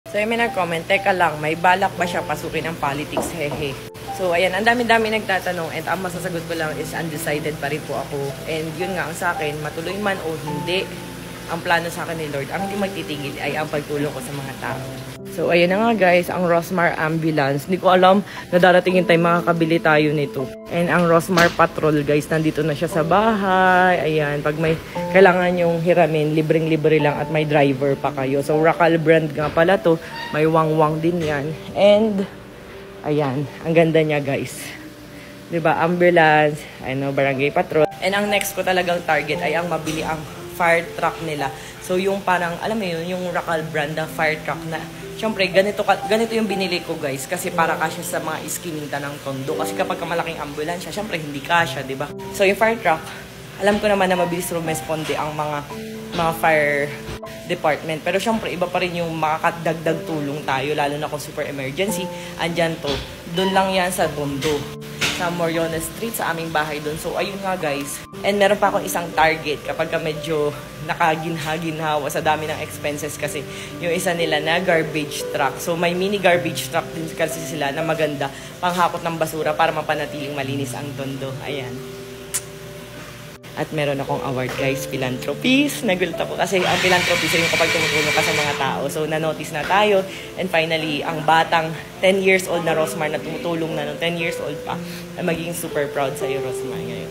So, may nag-comment, teka lang, may balak ba siya pasukin ang politics? Hehe. So, ayan, ang dami-dami nagtatanong and ang masasagot ko lang is undecided pa rin po ako. And yun nga, ang sa akin, matuloy man o hindi, ang plano sa akin ni Lord, ang hindi magtitigil ay ang pagtulong ko sa mga tao. So, ayan na nga guys, ang Rosmar Ambulance. Hindi ko alam na darating yung time makakabili tayo nito. And ang Rosmar Patrol guys, nandito na siya sa bahay. Ayan, pag may kailangan yung hiramin, libreng-libre lang at may driver pa kayo. So, Racal brand nga pala to. May wang-wang din yan. And, ayan, ang ganda niya guys. Diba, ambulance, ano, barangay patrol. And ang next ko talagang target ay ang mabili ang fire truck nila. So, yung parang, alam mo yun, yung Racal brand na fire truck na, syempre, ganito yung binili ko guys. Kasi para kasya sa mga iskiminta ng Tondo. Kasi kapag malaking ambulansya, syempre hindi kasya, diba? So, yung fire truck, alam ko naman na mabilis rumisponde ang mga fire department. Pero syempre, iba pa rin yung makakadagdag tulong tayo, lalo na kung super emergency. Andyan to. Doon lang yan sa Tondo. Sa Moriones Street, sa aming bahay doon. So, ayun nga guys. And meron pa akong isang target kapag ka medyo nakaginha-ginhawa sa dami ng expenses kasi yung isa nila na garbage truck. So, may mini garbage truck din kasi sila na maganda panghakot ng basura para mapanatiling malinis ang Tondo. Ayan. At meron akong award guys, philanthropist. Nagulat ako kasi ang philanthropist yung kapag tumutulong ka sa mga tao. So, na-notice na tayo. And finally, ang batang 10 years old na Rosmar na tumutulong na nung 10 years old pa, ay magiging super proud sa'yo, Rosmar, ngayon.